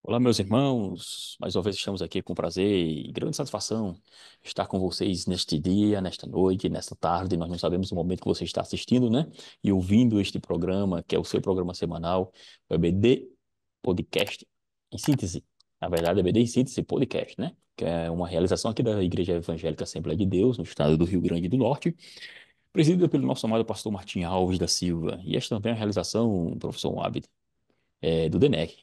Olá, meus irmãos. Mais uma vez estamos aqui com prazer e grande satisfação estar com vocês neste dia, nesta noite, nesta tarde. Nós não sabemos o momento que você está assistindo, né? E ouvindo este programa, que é o seu programa semanal, o EBD Podcast em síntese. Na verdade, EBD em síntese Podcast, né? Que é uma realização aqui da Igreja Evangélica Assembleia de Deus, no estado do Rio Grande do Norte, presidida pelo nosso amado pastor Martim Alves da Silva. E esta também é a realização, professor Wabid, do DENEC,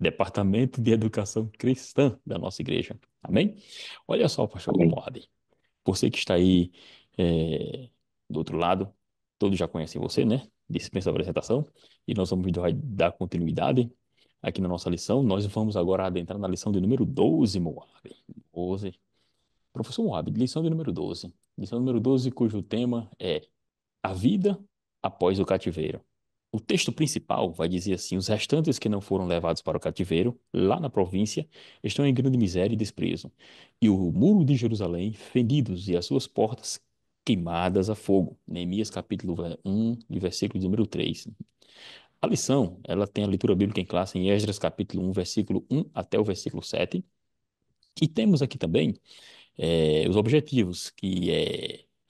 Departamento de Educação Cristã da nossa igreja. Amém? Olha só, pastor Amém. Moab, você que está aí é, do outro lado, todos já conhecem você, né? Dispensa a apresentação, e nós vamos dar continuidade aqui na nossa lição. Nós vamos agora adentrar na lição de número 12, Moab. 12. Professor Moab, lição de número 12. Lição número 12, cujo tema é a vida após o cativeiro. O texto principal vai dizer assim: os restantes que não foram levados para o cativeiro, lá na província, estão em grande miséria e desprezo, e o muro de Jerusalém fendidos e as suas portas queimadas a fogo. Neemias capítulo 1, e versículo de número 3. A lição, ela tem a leitura bíblica em classe em Esdras capítulo 1, versículo 1 até o versículo 7. E temos aqui também os objetivos,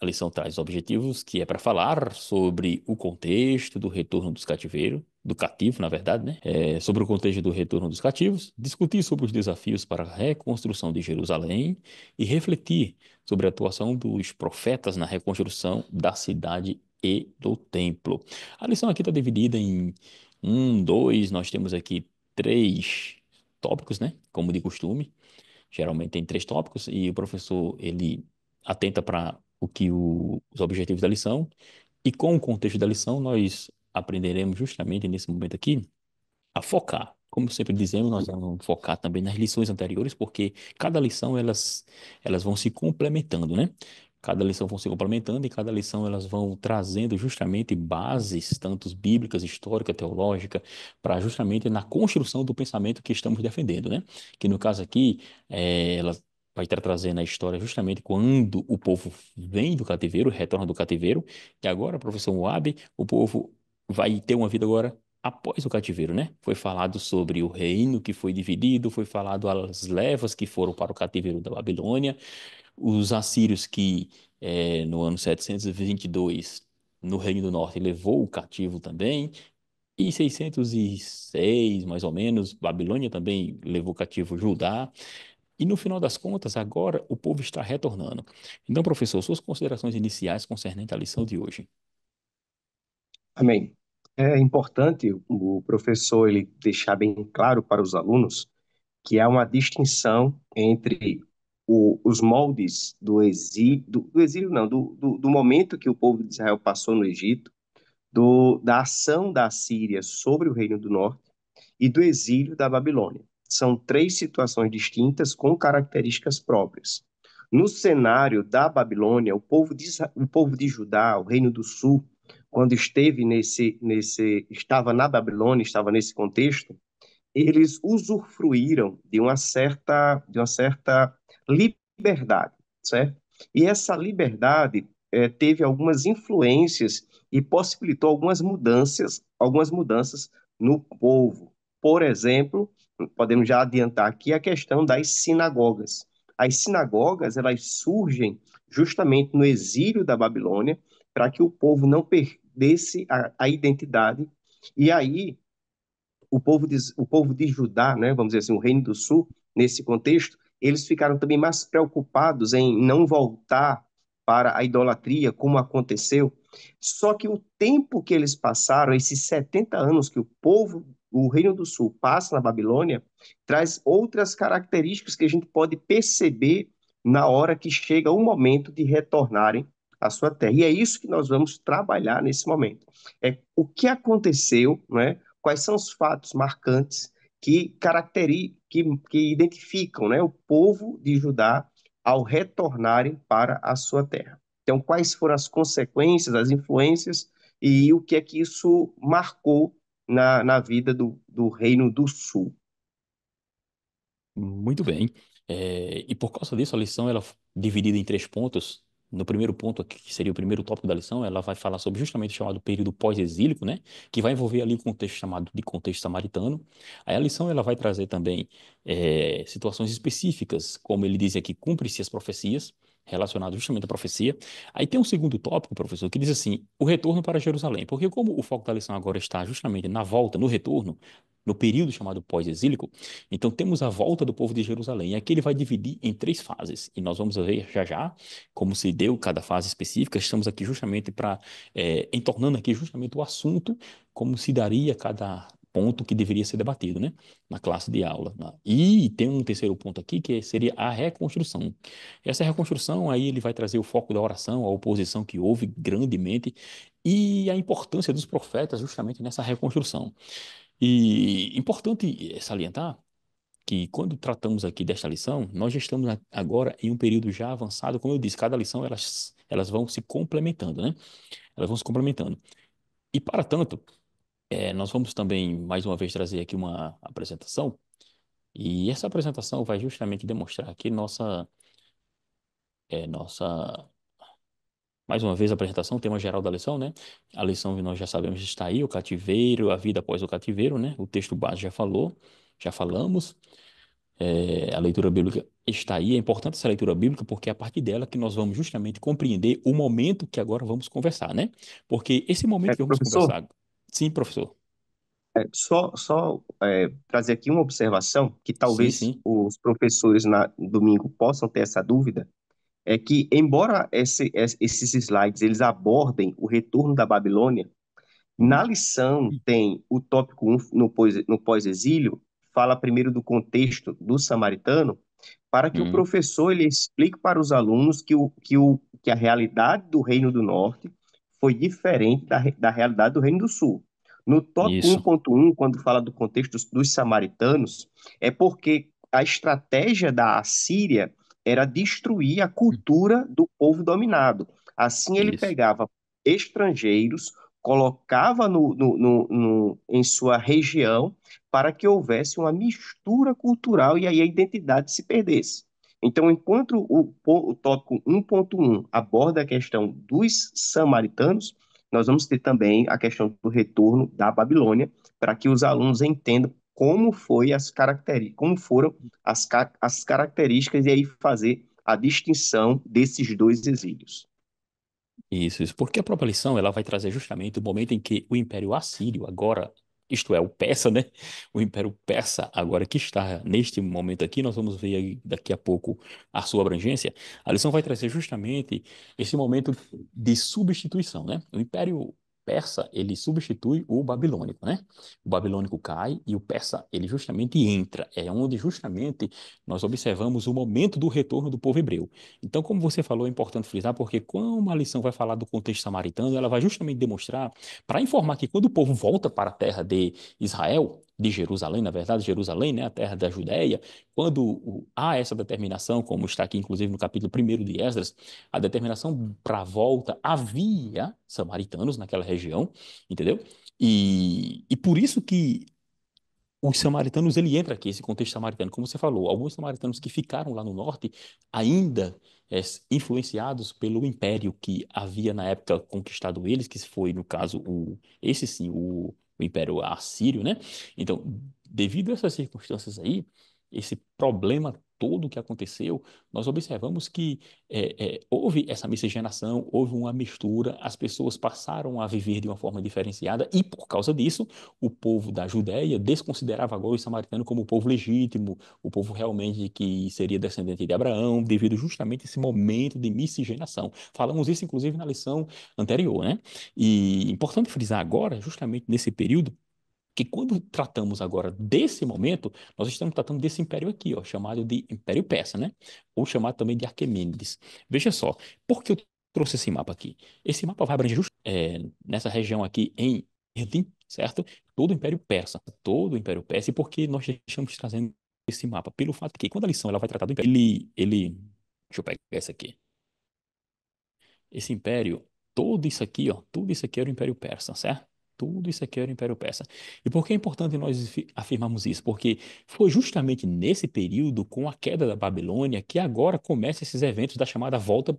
a lição traz objetivos que é para falar sobre o contexto do retorno dos cativeiros, do cativo, na verdade, né? Sobre o contexto do retorno dos cativos, discutir sobre os desafios para a reconstrução de Jerusalém e refletir sobre a atuação dos profetas na reconstrução da cidade e do templo. A lição aqui está dividida em dois, nós temos aqui três tópicos, né? Como de costume. Geralmente tem três tópicos e o professor ele atenta para os objetivos da lição e com o contexto da lição nós aprenderemos justamente nesse momento aqui a focar. Como sempre dizemos, nós vamos focar também nas lições anteriores, porque cada lição elas vão se complementando, né? Cada lição vão se complementando e cada lição elas vão trazendo justamente bases, tanto bíblicas, histórica, teológica, para justamente na construção do pensamento que estamos defendendo, né? Que no caso aqui, ela vai estar trazendo a história justamente quando o povo vem do cativeiro, retorna do cativeiro, e agora, professor Moab, o povo vai ter uma vida agora após o cativeiro, né? Foi falado sobre o reino que foi dividido, foi falado as levas que foram para o cativeiro da Babilônia, os assírios que no ano 722 no Reino do Norte levou o cativo também, e 606 mais ou menos, Babilônia também levou cativo Judá. E no final das contas, agora o povo está retornando. Então, professor, suas considerações iniciais concernentes à lição de hoje. Amém. É importante o professor ele deixar bem claro para os alunos que há uma distinção entre os moldes do exílio, do exílio não, do momento que o povo de Israel passou no Egito, da ação da Síria sobre o Reino do Norte e do exílio da Babilônia. São três situações distintas com características próprias. No cenário da Babilônia, o povo de Judá, o Reino do Sul, quando estava na Babilônia, estava nesse contexto, eles usufruíram de uma certa liberdade, certo? E essa liberdade teve algumas influências e possibilitou algumas mudanças no povo. Por exemplo, podemos já adiantar aqui a questão das sinagogas. As sinagogas, elas surgem justamente no exílio da Babilônia para que o povo não perdesse a identidade. E aí o povo de Judá, né, vamos dizer assim, o Reino do Sul, nesse contexto, eles ficaram também mais preocupados em não voltar para a idolatria, como aconteceu. Só que o tempo que eles passaram, esses 70 anos que o Reino do Sul passa na Babilônia, traz outras características que a gente pode perceber na hora que chega o momento de retornarem à sua terra. E é isso que nós vamos trabalhar nesse momento. É o que aconteceu, né? Quais são os fatos marcantes que identificam, né, o povo de Judá ao retornarem para a sua terra. Então, quais foram as consequências, as influências e o que é que isso marcou na vida do Reino do Sul? Muito bem. E por causa disso, a lição ela dividida em três pontos. no primeiro ponto aqui, que seria o primeiro tópico da lição, ela vai falar sobre justamente o chamado período pós-exílico, né? Que vai envolver ali o contexto chamado de contexto samaritano. Aí a lição ela vai trazer também situações específicas, como ele diz aqui, cumpre-se as profecias, relacionado justamente à profecia. Aí tem um segundo tópico, professor, que diz assim, o retorno para Jerusalém. Porque como o foco da lição agora está justamente na volta, no retorno, no período chamado pós-exílico, então temos a volta do povo de Jerusalém. E aqui ele vai dividir em três fases. E nós vamos ver já já como se deu cada fase específica. Estamos aqui justamente para, entornando aqui justamente o assunto, como se daria cada ponto que deveria ser debatido, né, na classe de aula. E tem um terceiro ponto aqui que seria a reconstrução. Essa reconstrução aí ele vai trazer o foco da oração, a oposição que houve grandemente e a importância dos profetas justamente nessa reconstrução. E importante salientar que quando tratamos aqui desta lição, nós já estamos agora em um período já avançado, como eu disse, cada lição elas vão se complementando, né? Elas vão se complementando. E para tanto, nós vamos também mais uma vez trazer aqui uma apresentação, e essa apresentação vai justamente demonstrar aqui nossa, mais uma vez a apresentação, o tema geral da lição, né? A lição que nós já sabemos está aí, o cativeiro, a vida após o cativeiro, né? O texto base já falou, já falamos. A leitura bíblica está aí. É importante essa leitura bíblica porque é a partir dela que nós vamos justamente compreender o momento que agora vamos conversar, né? Porque esse momento que vamos Professor, conversar. Sim, professor. trazer aqui uma observação que Sim, talvez sim. os professores na domingo possam ter essa dúvida, é que, embora esses slides eles abordem o retorno da Babilônia, na lição tem o tópico um no pós-exílio, fala primeiro do contexto do samaritano, para que o Hum, professor ele explique para os alunos que a realidade do Reino do Norte foi diferente da realidade do Reino do Sul. No tópico isso. 1.1, quando fala do contexto dos samaritanos, é porque a estratégia da Assíria era destruir a cultura do povo dominado. Assim, ele Isso. pegava estrangeiros, colocava em sua região para que houvesse uma mistura cultural e aí a identidade se perdesse. Então, enquanto o tópico 1.1 aborda a questão dos samaritanos, nós vamos ter também a questão do retorno da Babilônia, para que os alunos entendam como foram as características e aí fazer a distinção desses dois exílios. Isso. Porque a própria lição ela vai trazer justamente o momento em que o Império Assírio, agora, isto é, o persa, né? O Império Persa, agora que está neste momento aqui, nós vamos ver aí daqui a pouco a sua abrangência. A lição vai trazer justamente esse momento de substituição, né? O Império Persa, ele substitui o babilônico, né? O babilônico cai e o persa, ele justamente entra. É onde justamente nós observamos o momento do retorno do povo hebreu. Então, como você falou, é importante frisar, porque como a lição vai falar do contexto samaritano, ela vai justamente demonstrar, para informar que quando o povo volta para a terra de Israel, de Jerusalém, na verdade, Jerusalém, né, a terra da Judéia, quando há essa determinação, como está aqui inclusive no capítulo 1 de Esdras, a determinação para a volta, havia samaritanos naquela região, entendeu? E por isso que os samaritanos, ele entra aqui, esse contexto samaritano, como você falou, alguns samaritanos que ficaram lá no norte, ainda influenciados pelo império que havia na época conquistado eles, que foi, no caso, esse sim, o Império Assírio, né? Então, devido a essas circunstâncias aí, esse problema todo que aconteceu, nós observamos que houve essa miscigenação, houve uma mistura, as pessoas passaram a viver de uma forma diferenciada e, por causa disso, o povo da Judéia desconsiderava agora os samaritanos como o povo legítimo, o povo realmente que seria descendente de Abraão, devido justamente a esse momento de miscigenação. Falamos isso, inclusive, na lição anterior, né? E importante frisar agora, justamente nesse período, que quando tratamos agora desse momento, nós estamos tratando desse império aqui, ó, chamado de Império Persa, né? Ou chamado também de Aquemênides. Veja só, por que eu trouxe esse mapa aqui? Esse mapa vai abranger nessa região aqui em Erdim, certo? Todo o Império Persa, todo o Império Persa, e por que nós estamos trazendo esse mapa? Pelo fato que quando a lição ela vai tratar do Império, deixa eu pegar esse aqui. Esse império, todo isso aqui, ó, tudo isso aqui era o Império Persa, certo? Tudo isso aqui era o Império Persa. E por que é importante nós afirmarmos isso? Porque foi justamente nesse período, com a queda da Babilônia, que agora começam esses eventos da chamada volta,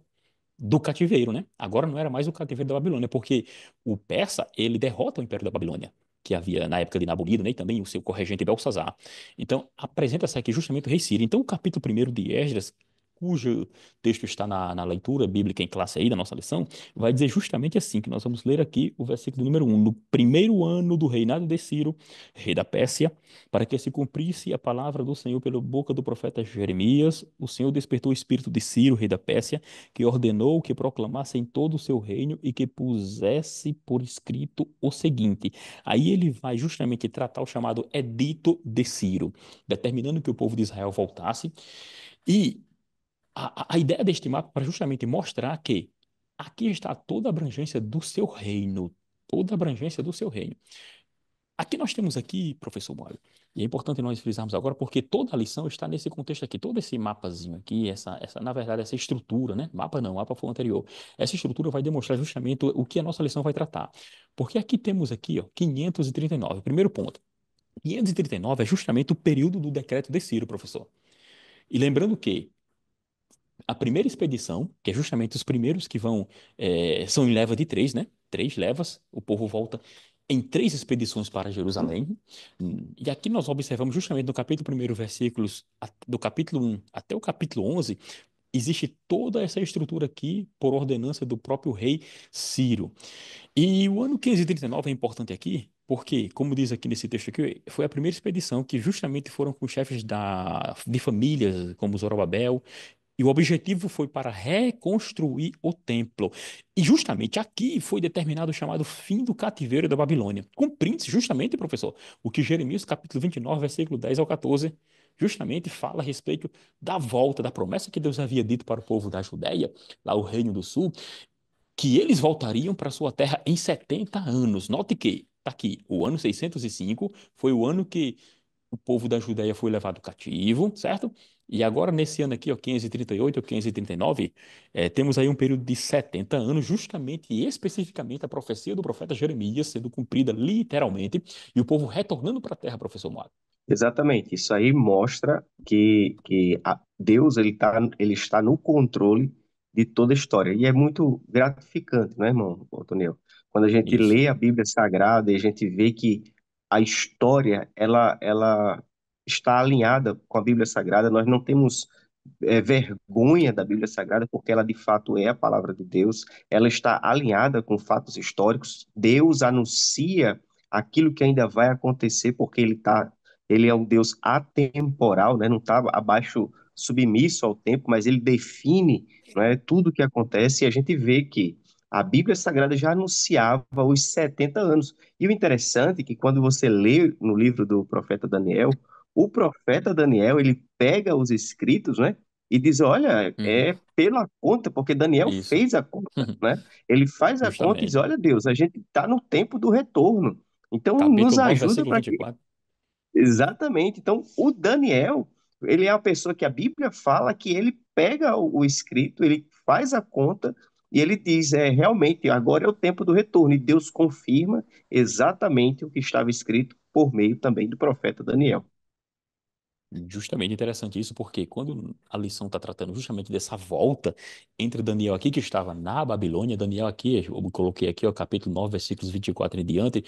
do cativeiro, né? Agora não era mais o cativeiro da Babilônia, porque o persa, ele derrota o Império da Babilônia, que havia na época de Nabonido, né? E também o seu corregente Belsazar. Então, apresenta-se aqui justamente o rei Ciro. Então, o capítulo primeiro de Esdras, cujo texto está na leitura bíblica em classe aí da nossa lição, vai dizer justamente assim, que nós vamos ler aqui o versículo número um: no primeiro ano do reinado de Ciro, rei da Pérsia, para que se cumprisse a palavra do Senhor pela boca do profeta Jeremias, o Senhor despertou o espírito de Ciro, rei da Pérsia, que ordenou que proclamasse em todo o seu reino e que pusesse por escrito o seguinte. Aí ele vai justamente tratar o chamado Edito de Ciro, determinando que o povo de Israel voltasse. E a ideia deste mapa para justamente mostrar que aqui está toda a abrangência do seu reino, toda a abrangência do seu reino. Aqui nós temos aqui, professor Moura, e é importante nós frisarmos agora, porque toda a lição está nesse contexto aqui, todo esse mapazinho aqui, na verdade, essa estrutura, né? Mapa não, mapa foi o anterior. Essa estrutura vai demonstrar justamente o que a nossa lição vai tratar. Porque aqui temos aqui, ó, 539, primeiro ponto. 539 é justamente o período do decreto de Ciro, professor. E lembrando que a primeira expedição, que é justamente os primeiros que vão, são em leva de três, né? Três levas, o povo volta em três expedições para Jerusalém. E aqui nós observamos justamente no capítulo 1, versículos do capítulo 1 até o capítulo 11, existe toda essa estrutura aqui por ordenança do próprio rei Ciro. E o ano 539 é importante aqui, porque, como diz aqui nesse texto aqui, foi a primeira expedição que justamente foram com chefes de famílias, como Zorobabel, e o objetivo foi para reconstruir o templo. E justamente aqui foi determinado o chamado fim do cativeiro da Babilônia. Cumprindo-se justamente, professor, o que Jeremias capítulo 29, versículo 10 ao 14, justamente fala a respeito da volta, da promessa que Deus havia dito para o povo da Judéia, lá o Reino do Sul, que eles voltariam para sua terra em 70 anos. Note que, está aqui, o ano 605 foi o ano que o povo da Judéia foi levado cativo, certo? E agora, nesse ano aqui, ó, 538 ou 539, temos aí um período de 70 anos, justamente e especificamente a profecia do profeta Jeremias sendo cumprida literalmente, e o povo retornando para a terra, professor Moab. Exatamente, isso aí mostra que Deus ele está no controle de toda a história. E é muito gratificante, não é, irmão Otoniel? Quando a gente Isso. lê a Bíblia Sagrada e a gente vê que a história ela está alinhada com a Bíblia Sagrada, nós não temos vergonha da Bíblia Sagrada, porque ela de fato é a palavra de Deus, ela está alinhada com fatos históricos. Deus anuncia aquilo que ainda vai acontecer, porque ele é um Deus atemporal, né? Não está abaixo, submisso ao tempo, mas ele define, né, tudo o que acontece, e a gente vê que a Bíblia Sagrada já anunciava os 70 anos. E o interessante é que quando você lê no livro do profeta Daniel, o profeta Daniel, ele pega os escritos, né, e diz, olha, Uhum. é pela conta, porque Daniel Isso. fez a conta, né? Ele faz a conta e diz, Justamente. olha, Deus, a gente está no tempo do retorno. Então, nos Capítulo 9, ajuda versículo para 24. Exatamente. Então, o Daniel, ele é a pessoa que a Bíblia fala que ele pega o escrito, ele faz a conta e ele diz, realmente, agora é o tempo do retorno. E Deus confirma exatamente o que estava escrito por meio também do profeta Daniel. Justamente interessante isso, porque quando a lição está tratando justamente dessa volta entre Daniel aqui, que estava na Babilônia, Daniel aqui, eu coloquei aqui, ó, capítulo 9, versículos 24 em diante,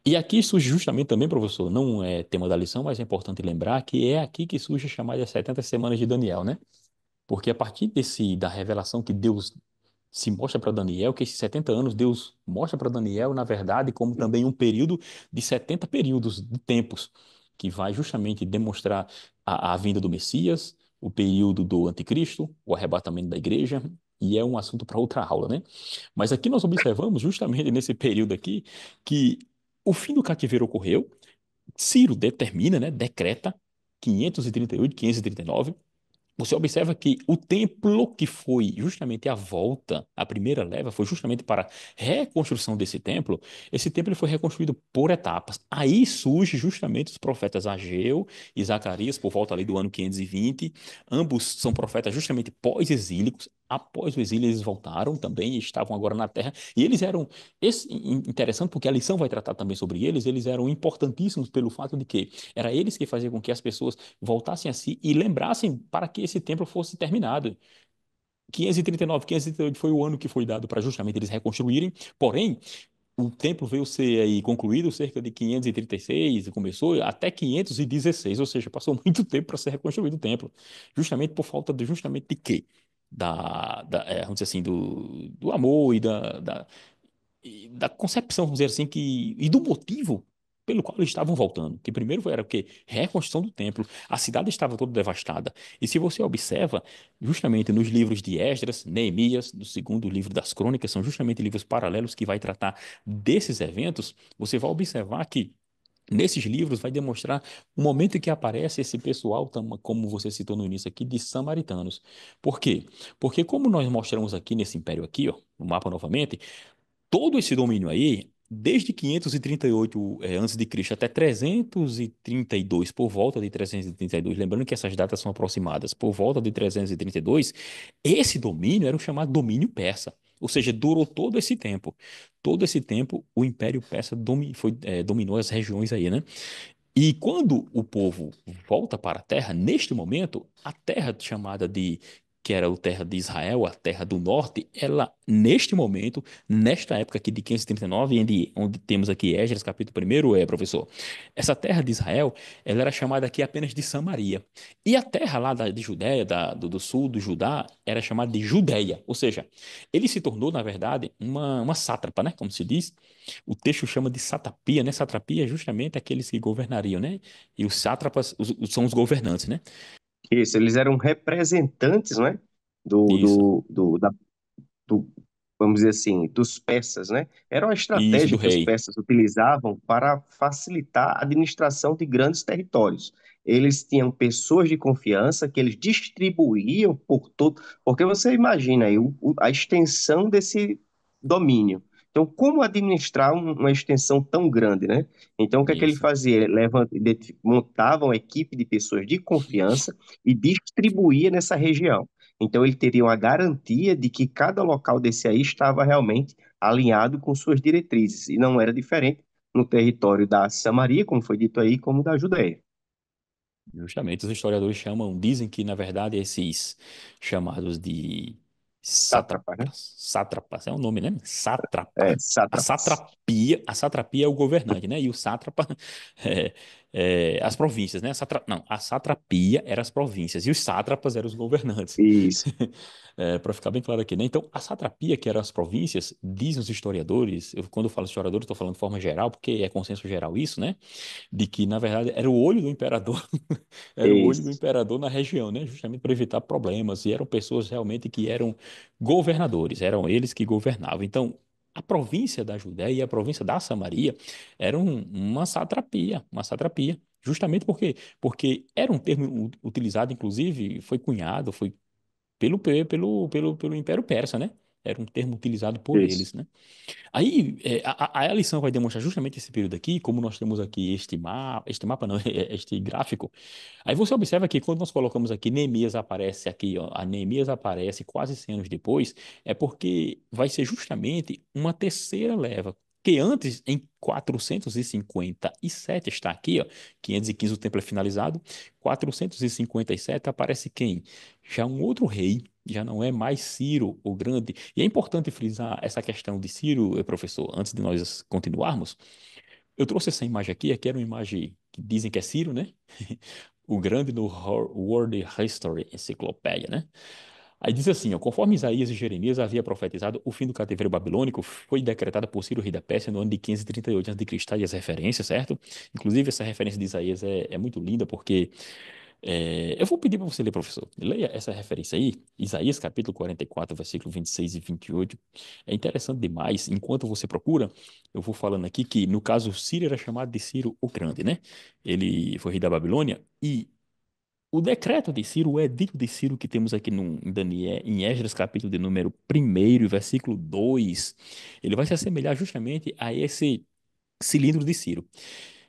e aqui surge justamente também, professor, não é tema da lição, mas é importante lembrar que é aqui que surge a chamada 70 semanas de Daniel, né? Porque a partir da revelação que Deus se mostra para Daniel, que esses 70 anos Deus mostra para Daniel, na verdade, como também um período de 70 períodos de tempos, que vai justamente demonstrar a vinda do Messias, o período do anticristo, o arrebatamento da igreja, e é um assunto para outra aula, né? Mas aqui nós observamos justamente nesse período aqui que o fim do cativeiro ocorreu, Ciro determina, né, decreta 538, 539, você observa que o templo que foi justamente a volta, a primeira leva, foi justamente para a reconstrução desse templo. Esse templo ele foi reconstruído por etapas. Aí surge justamente os profetas Ageu e Zacarias, por volta ali do ano 520. Ambos são profetas justamente pós-exílicos. Após o exílio, eles voltaram também e estavam agora na terra. E eles eram interessante porque a lição vai tratar também sobre eles. Eles eram importantíssimos pelo fato de que era eles que faziam com que as pessoas voltassem a si e lembrassem para que esse templo fosse terminado. 539, 538 foi o ano que foi dado para justamente eles reconstruírem. Porém, o templo veio ser aí concluído cerca de 536, e começou até 516, ou seja, passou muito tempo para ser reconstruído o templo, justamente por falta de justamente de quê? Vamos dizer assim, do amor e da concepção, vamos dizer assim, e do motivo pelo qual eles estavam voltando. Que primeiro era o quê? Reconstrução do templo. A cidade estava toda devastada. E se você observa, justamente nos livros de Esdras, Neemias, no segundo livro das Crônicas, são justamente livros paralelos que vai tratar desses eventos, você vai observar que nesses livros vai demonstrar o momento em que aparece esse pessoal, como você citou no início aqui, de samaritanos. Por quê? Porque como nós mostramos aqui nesse império aqui, ó, no mapa novamente, todo esse domínio aí, desde 538 antes de Cristo até 332, por volta de 332, lembrando que essas datas são aproximadas, por volta de 332, esse domínio era o chamado domínio persa. Ou seja, durou todo esse tempo. Todo esse tempo, o Império Persa dominou as regiões aí, né? E quando o povo volta para a terra, neste momento, a terra chamada de, que era a terra de Israel, a terra do norte, ela, neste momento, nesta época aqui de 539, onde temos aqui Esdras, capítulo 1, professor, essa terra de Israel, ela era chamada aqui apenas de Samaria. E a terra lá de Judéia, do sul do Judá, era chamada de Judeia. Ou seja, ele se tornou, na verdade, uma sátrapa, né? Como se diz, o texto chama de satrapia, né? Satrapia é justamente aqueles que governariam, né? E os sátrapas são os governantes, né? Isso, eles eram representantes, né, do, Isso. do, do, da, do, vamos dizer assim, dos persas, né? Era uma Isso, do estratégia que os rei. persas utilizavam para facilitar a administração de grandes territórios. Eles tinham pessoas de confiança que eles distribuíam por todo, porque você imagina aí a extensão desse domínio. Então, como administrar uma extensão tão grande, né? Então, o que é que ele Isso. fazia? Ele montava uma equipe de pessoas de confiança e distribuía nessa região. Então, ele teria uma garantia de que cada local desse aí estava realmente alinhado com suas diretrizes, e não era diferente no território da Samaria, como foi dito aí, como da Judéia. Justamente, os historiadores dizem que, na verdade, esses chamados de Sátrapa, né? sátrapas, é o nome, né? É, Sátrapa. sátrapas. A satrapia é o governante, né? E o sátrapa é, as províncias, né? Não, a satrapia eram as províncias e os sátrapas eram os governantes. Isso, Para ficar bem claro aqui, né? Então, a satrapia, que eram as províncias, dizem os historiadores, quando eu falo historiadores, estou falando de forma geral, porque é consenso geral isso, né? De que, na verdade, era o olho do imperador, era o olho do isso, imperador na região, né? Justamente para evitar problemas, e eram pessoas realmente que eram governadores, eram eles que governavam. Então, a província da Judéia e a província da Samaria eram uma satrapia. Justamente porque era um termo utilizado, inclusive, foi cunhado, foi pelo Império Persa, né? Era um termo utilizado por isso. eles, né? Aí a lição vai demonstrar justamente esse período aqui, como nós temos aqui este mapa não, este gráfico. Aí você observa que quando nós colocamos aqui Neemias aparece aqui, ó, a Neemias aparece quase 100 anos depois, é porque vai ser justamente uma terceira leva. Que antes, em 457, está aqui, ó, 515 o templo é finalizado, 457 aparece quem? Já um outro rei, já não é mais Ciro o Grande. E é importante frisar essa questão de Ciro, professor, antes de nós continuarmos. Eu trouxe essa imagem aqui era uma imagem que dizem que é Ciro, né? O grande no World History Encyclopedia, né? Aí diz assim, ó, conforme Isaías e Jeremias havia profetizado, o fim do cativeiro babilônico foi decretado por Ciro, rei da Pérsia, no ano de 538 a.C. Aí as referências, certo? Inclusive, essa referência de Isaías é muito linda, porque eu vou pedir para você ler, professor. Leia essa referência aí, Isaías capítulo 44, versículo 26 e 28. É interessante demais. Enquanto você procura, eu vou falando aqui que, no caso, Ciro era chamado de Ciro o Grande, né? Ele foi rei da Babilônia e o decreto de Ciro, o edito de Ciro que temos aqui em Daniel, em Esdras capítulo de número 1, versículo 2, ele vai se assemelhar justamente a esse cilindro de Ciro.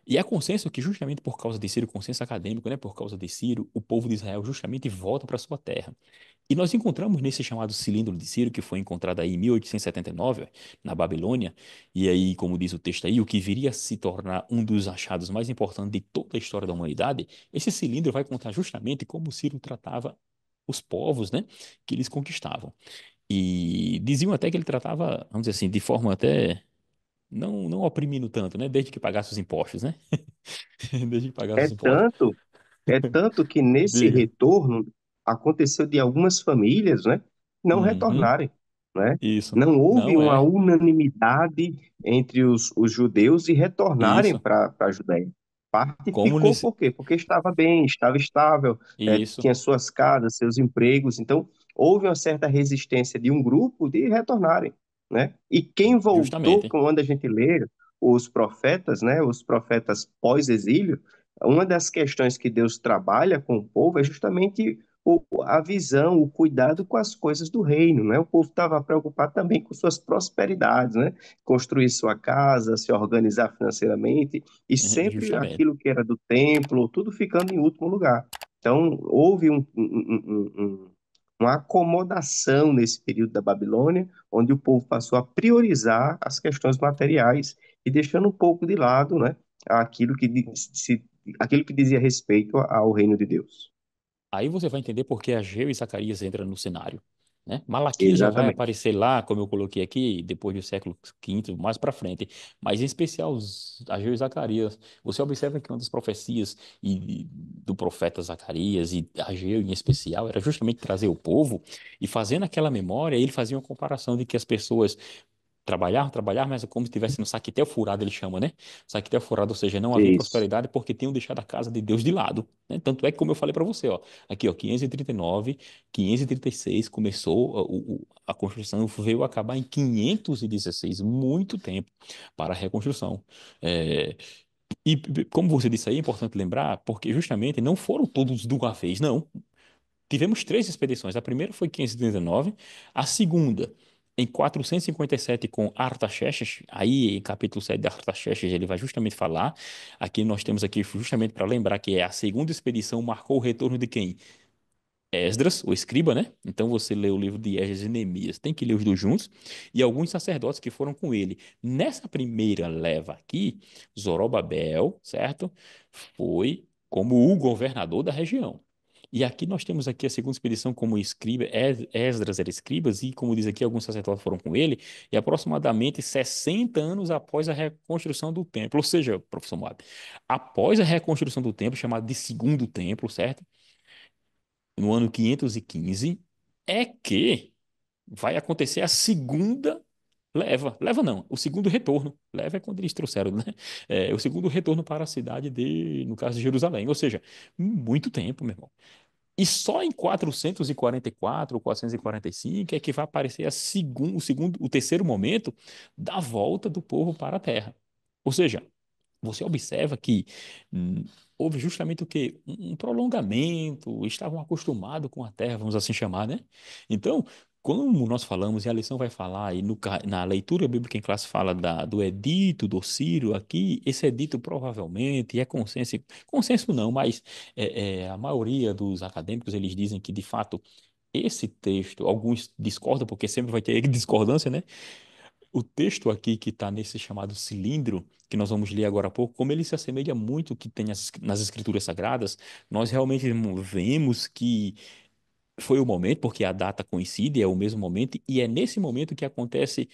E há consenso que justamente por causa de Ciro, consenso acadêmico, né, por causa de Ciro, o povo de Israel justamente volta para sua terra. E nós encontramos nesse chamado cilindro de Ciro, que foi encontrado aí em 1879, na Babilônia, e aí, como diz o texto aí, o que viria a se tornar um dos achados mais importantes de toda a história da humanidade, esse cilindro vai contar justamente como Ciro tratava os povos, né, que eles conquistavam. E diziam até que ele tratava, vamos dizer assim, de forma até não oprimindo tanto, né, desde que pagasse os impostos, né? Desde que pagasse É os impostos. tanto, é tanto que nesse Diga. retorno aconteceu de algumas famílias, né, não Uhum, retornarem, né? isso. Não houve Não uma é. unanimidade entre os judeus e retornarem Isso. para a Judéia. Parte Como ficou nesse... por quê? Porque estava bem, estava estável, Isso. tinha suas casas, seus empregos. Então, houve uma certa resistência de um grupo de retornarem, né? E quem voltou, Justamente. quando a gente lê os profetas, né? Os profetas pós-exílio, uma das questões que Deus trabalha com o povo é justamente a visão, o cuidado com as coisas do reino, né? O povo estava preocupado também com suas prosperidades, né? Construir sua casa, se organizar financeiramente, e sempre Justamente. aquilo que era do templo, tudo ficando em último lugar. Então, houve uma acomodação nesse período da Babilônia, onde o povo passou a priorizar as questões materiais e deixando um pouco de lado, né, aquilo que dizia respeito ao reino de Deus. Aí você vai entender por que Ageu e Zacarias entram no cenário, né? Malaquias já vai Exatamente. aparecer lá, como eu coloquei aqui, depois do século quinto, mais para frente. Mas em especial Ageu e Zacarias. Você observa que uma das profecias do profeta Zacarias e Ageu em especial era justamente trazer o povo e fazendo aquela memória, ele fazia uma comparação de que as pessoas trabalhar, mas é como se estivesse no saquetel furado, ele chama, né? Saquetel furado, ou seja, não havia Isso. prosperidade porque tinham deixado a casa de Deus de lado, né? Tanto é que, como eu falei para você, ó, aqui, ó, 539, 536 começou a construção, veio acabar em 516, muito tempo para a reconstrução. É, e como você disse aí, é importante lembrar, porque justamente não foram todos de uma vez, não. Tivemos três expedições. A primeira foi em 539, a segunda em 457 com Artaxerxes. Aí, em capítulo 7 de Artaxerxes, ele vai justamente falar. Aqui nós temos aqui justamente para lembrar que é a segunda expedição marcou o retorno de quem? Esdras, o escriba, né? Então você lê o livro de Esdras e Neemias, tem que ler os dois juntos, e alguns sacerdotes que foram com ele. Nessa primeira leva aqui, Zorobabel, certo? Foi como o governador da região. E aqui nós temos aqui a segunda expedição como escriba, Esdras era escribas, e como diz aqui, alguns sacerdotes foram com ele, e aproximadamente 60 anos após a reconstrução do templo, ou seja, professor Moab, após a reconstrução do templo, chamado de segundo templo, certo? No ano 515, é que vai acontecer a segunda leva. Leva não, o segundo retorno. Leva é quando eles trouxeram, né? É, o segundo retorno para a cidade de, no caso de Jerusalém. Ou seja, muito tempo, meu irmão. E só em 444, 445 é que vai aparecer o terceiro momento da volta do povo para a terra. Ou seja, você observa que hum, houve justamente o quê? Um prolongamento, estavam acostumados com a terra, vamos assim chamar, né? Então, como nós falamos, e a lição vai falar, e na leitura bíblica em classe fala do edito do Ciro aqui, esse edito provavelmente é consenso não, mas a maioria dos acadêmicos, eles dizem que, de fato, esse texto, alguns discordam, porque sempre vai ter discordância, né? O texto aqui que está nesse chamado cilindro, que nós vamos ler agora há pouco, como ele se assemelha muito ao que tem nas Escrituras Sagradas, nós realmente vemos que foi o momento, porque a data coincide, é o mesmo momento, e é nesse momento que acontece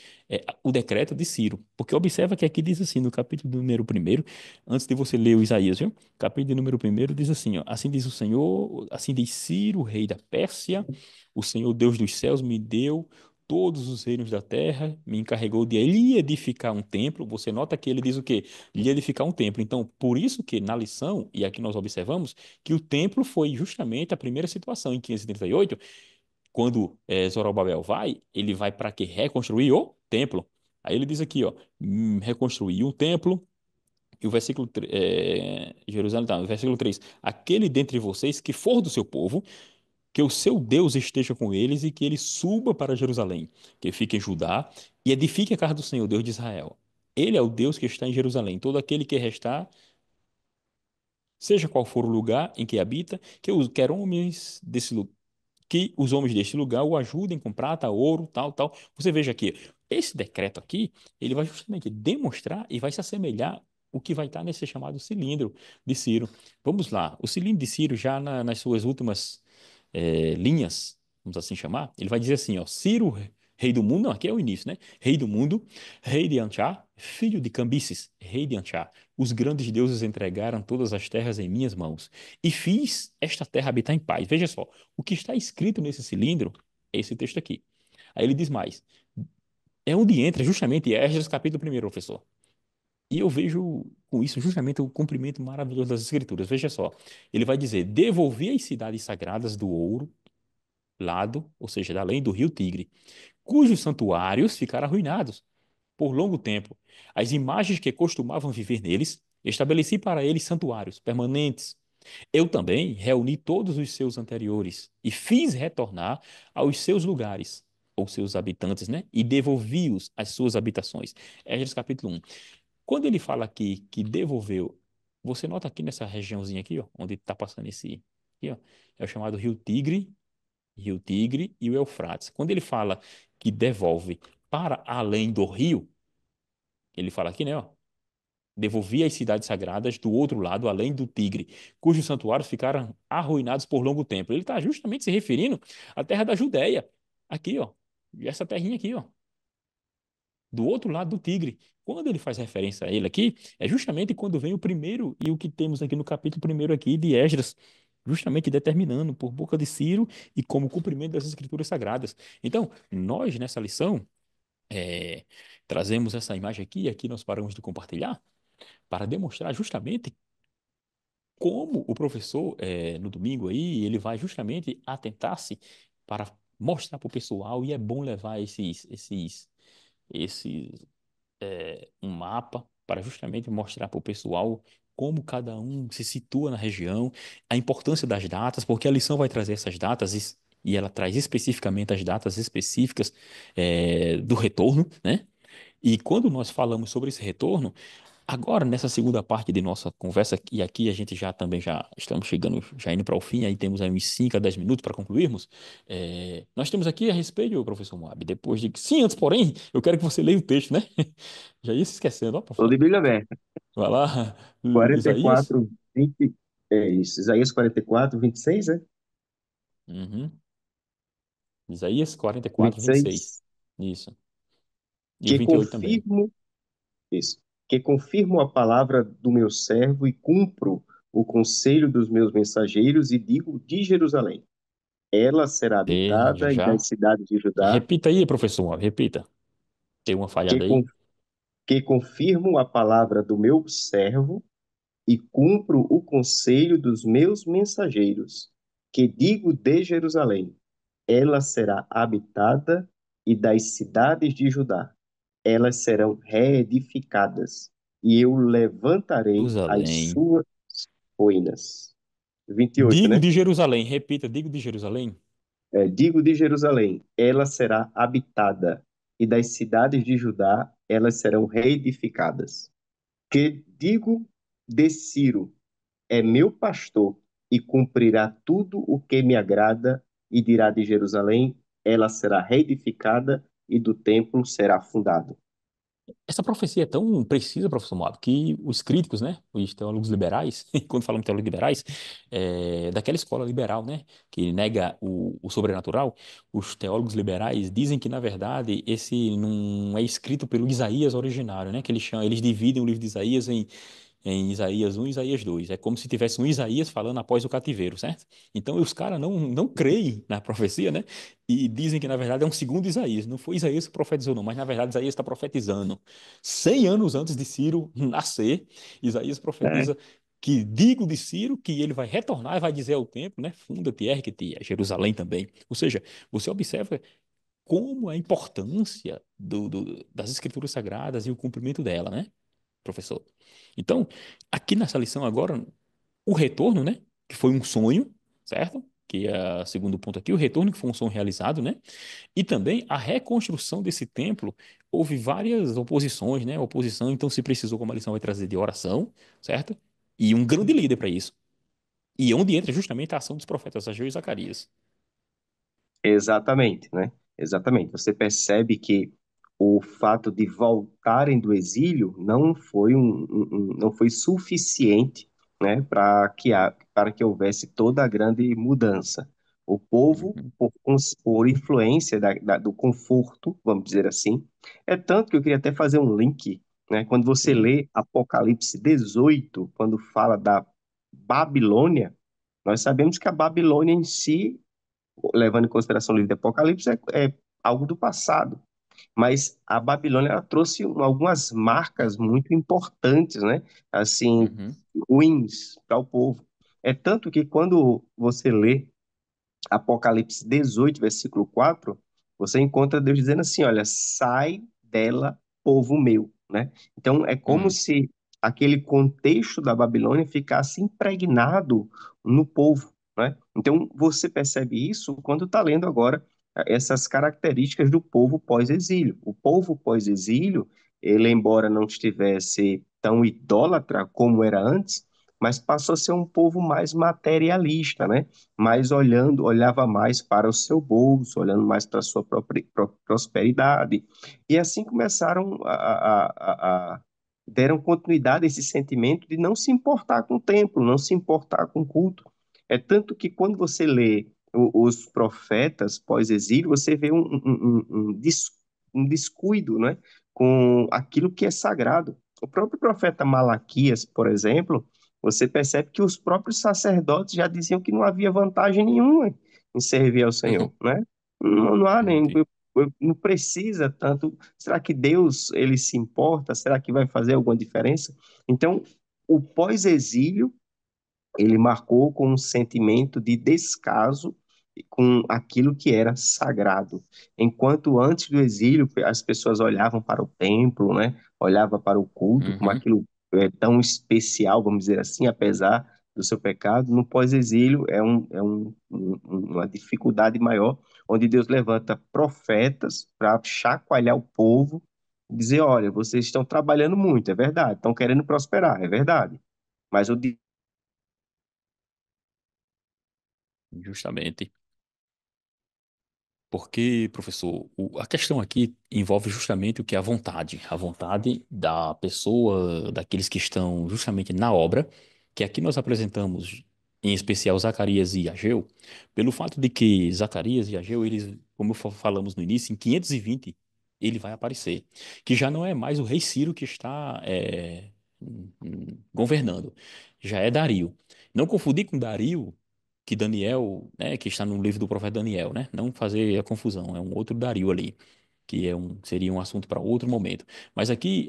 o decreto de Ciro. Porque observa que aqui diz assim, no capítulo número primeiro, antes de você ler o Isaías, viu? Capítulo número primeiro diz assim, ó, assim diz o Senhor, assim diz Ciro, rei da Pérsia, o Senhor Deus dos céus me deu todos os reinos da terra, me encarregou de lhe edificar um templo. Você nota que ele diz o quê? Lhe edificar um templo. Então, por isso que na lição, e aqui nós observamos, que o templo foi justamente a primeira situação em 538, quando Zorobabel vai, ele vai para quê? Reconstruir o templo. Aí ele diz aqui, ó, reconstruir um templo, e o versículo, Jerusalém, tá, o versículo 3, aquele dentre vocês que for do seu povo, que o seu Deus esteja com eles e que ele suba para Jerusalém, que fique em Judá e edifique a casa do Senhor, Deus de Israel. Ele é o Deus que está em Jerusalém. Todo aquele que restar, seja qual for o lugar em que habita, quer homens desse lugar, que os homens deste lugar o ajudem com prata, ouro, tal, tal. Você veja aqui, esse decreto aqui, ele vai justamente demonstrar e vai se assemelhar o que vai estar nesse chamado cilindro de Ciro. Vamos lá, o cilindro de Ciro já nas suas últimas linhas, vamos assim chamar, ele vai dizer assim, ó, Ciro, rei do mundo, não, aqui é o início, né? Rei do mundo, rei de Anchar, filho de Cambises, rei de Anchar. Os grandes deuses entregaram todas as terras em minhas mãos e fiz esta terra habitar em paz. Veja só, o que está escrito nesse cilindro é esse texto aqui. Aí ele diz mais, é onde entra justamente Esdras capítulo 1, professor. E eu vejo com isso justamente o cumprimento maravilhoso das Escrituras. Veja só, ele vai dizer: devolvi as cidades sagradas do ouro lado, ou seja, da além do rio Tigre, cujos santuários ficaram arruinados por longo tempo. As imagens que costumavam viver neles, estabeleci para eles santuários permanentes. Eu também reuni todos os seus anteriores e fiz retornar aos seus lugares, ou seus habitantes, né? E devolvi-os às suas habitações. Esdras capítulo 1. Quando ele fala aqui que devolveu, você nota aqui nessa regiãozinha aqui, ó, onde está passando esse, aqui, ó, é o chamado Rio Tigre e o Eufrates. Quando ele fala que devolve para além do rio, ele fala aqui, né, ó, devolvi as cidades sagradas do outro lado, além do Tigre, cujos santuários ficaram arruinados por longo tempo. Ele está justamente se referindo à terra da Judéia, aqui, ó, essa terrinha aqui, ó, do outro lado do Tigre. Quando ele faz referência a ele aqui, é justamente quando vem o primeiro e o que temos aqui no capítulo primeiro aqui de Esdras, justamente determinando por boca de Ciro e como cumprimento das Escrituras Sagradas. Então, nós nessa lição é, trazemos essa imagem aqui e aqui nós paramos de compartilhar para demonstrar justamente como o professor no domingo aí ele vai justamente atentar-se para mostrar para o pessoal e é bom levar esses um mapa para justamente mostrar para o pessoal como cada um se situa na região, a importância das datas, porque a lição vai trazer essas datas e ela traz especificamente as datas específicas do retorno, né? E quando nós falamos sobre esse retorno, agora nessa segunda parte de nossa conversa, e aqui a gente já também já estamos chegando, já indo para o fim, aí temos aí uns 5 a 10 minutos para concluirmos. Nós temos aqui a respeito, professor Moab, depois de. Sim, antes, porém, eu quero que você leia o texto, né? Já ia se esquecendo, ó, Estou de Bíblia aberta. vai lá, Isaías. 44, 20, é isso. Isaías 44, 26, é? Uhum. Isaías 44, 26. 26. Isso. E o Que 28 também. confirmo, isso. Que confirmo a palavra do meu servo e cumpro o conselho dos meus mensageiros e digo de Jerusalém. Ela será Já, habitada e já. das cidades de Judá, Repita aí, professor Moab, repita. Tem uma que, falhada con- aí. que confirmo a palavra do meu servo e cumpro o conselho dos meus mensageiros, que digo de Jerusalém. Ela será habitada e das cidades de Judá. Elas serão reedificadas e eu levantarei as Jerusalém. suas ruínas. 28, Digo né? de Jerusalém, repita, digo de Jerusalém. Digo de Jerusalém, ela será habitada e das cidades de Judá, elas serão reedificadas. Que digo de Ciro, é meu pastor e cumprirá tudo o que me agrada, e dirá de Jerusalém, ela será reedificada e do templo será fundado. Essa profecia é tão precisa, professor Moab, que os críticos, né, os teólogos liberais, quando falam de teólogos liberais, daquela escola liberal, né, que nega o sobrenatural, os teólogos liberais dizem que, na verdade, esse não é escrito pelo Isaías originário, né, que eles chamam, eles dividem o livro de Isaías em Isaías 1 e Isaías 2. É como se tivesse um Isaías falando após o cativeiro, certo? Então os caras não creem na profecia, né? E dizem que na verdade é um segundo Isaías. Não foi Isaías que profetizou, não, mas na verdade Isaías está profetizando. 100 anos antes de Ciro nascer, Isaías Né? profetiza que digo de Ciro que ele vai retornar e vai dizer ao templo, né? Funda-te, ergue-te, Jerusalém também. Ou seja, você observa como a importância das escrituras sagradas e o cumprimento dela, né? Professor. Então, aqui nessa lição agora, o retorno, né? Que foi um sonho, certo? Que é o segundo ponto aqui, o retorno que foi um sonho realizado, né? E também a reconstrução desse templo, houve várias oposições, né? Oposição, então se precisou, como a lição vai trazer, de oração, certo? E um grande líder para isso. E onde entra justamente a ação dos profetas Ageu e Zacarias. Exatamente, né? Exatamente. Você percebe que o fato de voltarem do exílio não foi não foi suficiente, né, para que houvesse toda a grande mudança. O povo, Uhum. por influência do conforto, vamos dizer assim, é tanto que eu queria até fazer um link, né? Quando você Sim. lê Apocalipse 18, quando fala da Babilônia, nós sabemos que a Babilônia em si, levando em consideração o livro de Apocalipse, é algo do passado. Mas a Babilônia ela trouxe algumas marcas muito importantes, né? Assim, Uhum. ruins para o povo. É tanto que quando você lê Apocalipse 18, versículo 4, você encontra Deus dizendo assim: olha, sai dela, povo meu, né? Então é como Uhum. se aquele contexto da Babilônia ficasse impregnado no povo, né? Então você percebe isso quando está lendo agora essas características do povo pós-exílio. O povo pós-exílio, ele, embora não estivesse tão idólatra como era antes, mas passou a ser um povo mais materialista, né? Mas olhava mais para o seu bolso, olhando mais para a sua própria prosperidade. E assim começaram deram continuidade a esse sentimento de não se importar com o templo, não se importar com o culto. É tanto que quando você lê os profetas pós-exílio, você vê um descuido, né, com aquilo que é sagrado. O próprio profeta Malaquias, por exemplo, você percebe que os próprios sacerdotes já diziam que não havia vantagem nenhuma em servir ao Senhor, né? Não há nem, Entendi. não precisa tanto. Será que Deus ele se importa? Será que vai fazer alguma diferença? Então, o pós-exílio ele marcou com um sentimento de descaso com aquilo que era sagrado. Enquanto antes do exílio as pessoas olhavam para o templo, né? Olhavam para o culto como Uhum. aquilo tão especial, vamos dizer assim, apesar do seu pecado, no pós-exílio uma dificuldade maior, onde Deus levanta profetas para chacoalhar o povo, dizer, olha, vocês estão trabalhando muito, é verdade, estão querendo prosperar, é verdade, mas o Justamente. Porque, professor, a questão aqui envolve justamente o que é a vontade da pessoa, daqueles que estão justamente na obra, que aqui nós apresentamos, em especial Zacarias e Ageu, pelo fato de que Zacarias e Ageu, eles, como falamos no início, em 520 ele vai aparecer, que já não é mais o rei Ciro que está governando, já é Dario. Não confundir com Dario que Daniel, né, que está no livro do profeta Daniel, né? Não fazer a confusão, é um outro Dario ali, que seria um assunto para outro momento. Mas aqui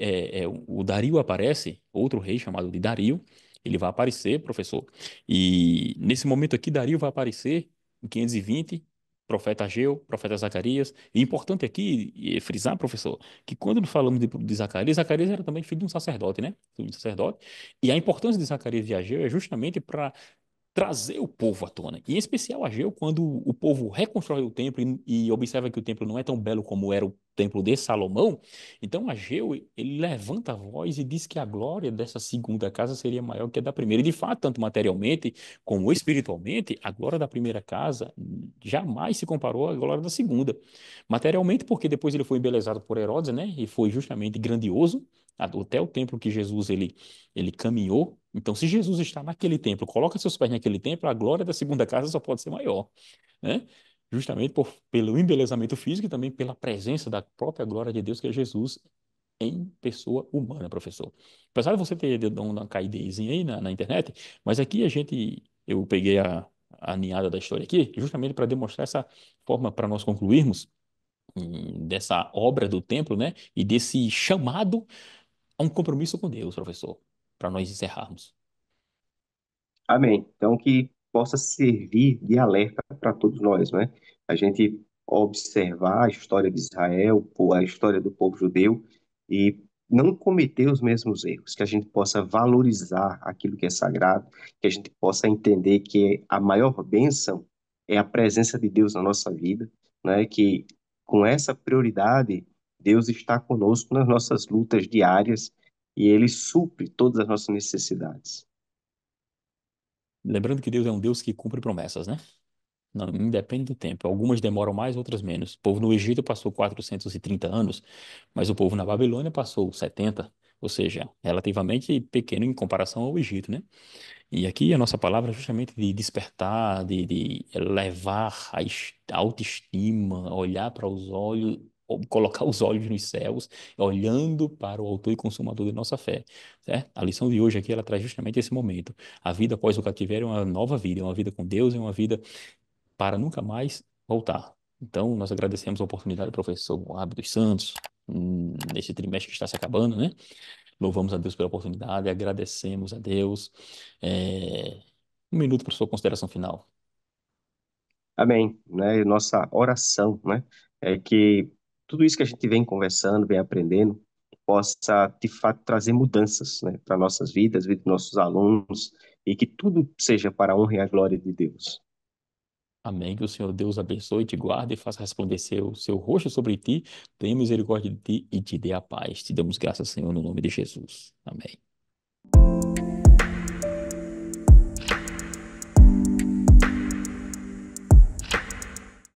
o Dario aparece, outro rei chamado de Dario, ele vai aparecer, professor. E nesse momento aqui, Dario vai aparecer em 520, profeta Ageu, profeta Zacarias. E importante aqui frisar, professor, que quando falamos de Zacarias, Zacarias era também filho de um sacerdote, né? Filho de um sacerdote. E a importância de Zacarias e Ageu é justamente para trazer o povo à tona. E em especial Ageu, quando o povo reconstrói o templo e observa que o templo não é tão belo como era o templo de Salomão, então Ageu, ele levanta a voz e diz que a glória dessa segunda casa seria maior que a da primeira. E de fato, tanto materialmente como espiritualmente, a glória da primeira casa jamais se comparou à glória da segunda. Materialmente, porque depois ele foi embelezado por Herodes, né? E foi justamente grandioso, até o templo que Jesus ele caminhou. Então, se Jesus está naquele templo, coloca seus pés naquele templo, a glória da segunda casa só pode ser maior, né? Justamente pelo embelezamento físico e também pela presença da própria glória de Deus, que é Jesus em pessoa humana, professor. Apesar de você ter dado uma caidezinha aí na internet, mas aqui eu peguei a ninhada da história aqui, justamente para demonstrar essa forma para nós concluirmos dessa obra do templo, né? E desse chamado a um compromisso com Deus, professor, para nós encerrarmos. Amém. Então, que possa servir de alerta para todos nós, né? A gente observar a história de Israel, a história do povo judeu e não cometer os mesmos erros, que a gente possa valorizar aquilo que é sagrado, que a gente possa entender que a maior bênção é a presença de Deus na nossa vida, né? Que com essa prioridade, Deus está conosco nas nossas lutas diárias e Ele supre todas as nossas necessidades. Lembrando que Deus é um Deus que cumpre promessas, né? Não, independe do tempo. Algumas demoram mais, outras menos. O povo no Egito passou 430 anos, mas o povo na Babilônia passou 70. ou seja, relativamente pequeno em comparação ao Egito, né? E aqui a nossa palavra é justamente de despertar, de levar a autoestima, olhar para os olhos, ou colocar os olhos nos céus, olhando para o autor e consumador de nossa fé, certo? A lição de hoje aqui, ela traz justamente esse momento. A vida após o cativeiro é uma nova vida, é uma vida com Deus, é uma vida para nunca mais voltar. Então, nós agradecemos a oportunidade do professor Moab dos Santos, nesse trimestre que está se acabando, né? Louvamos a Deus pela oportunidade, agradecemos a Deus. É, Um minuto para sua consideração final. Amém, né? E nossa oração, né? É que tudo isso que a gente vem conversando, vem aprendendo, possa de fato trazer mudanças, né, para nossas vidas, vida dos nossos alunos, e que tudo seja para a honra e a glória de Deus. Amém. Que o Senhor Deus abençoe, te guarde e faça resplandecer o seu rosto sobre ti, tenha misericórdia de ti e te dê a paz. Te damos graças, Senhor, no nome de Jesus. Amém.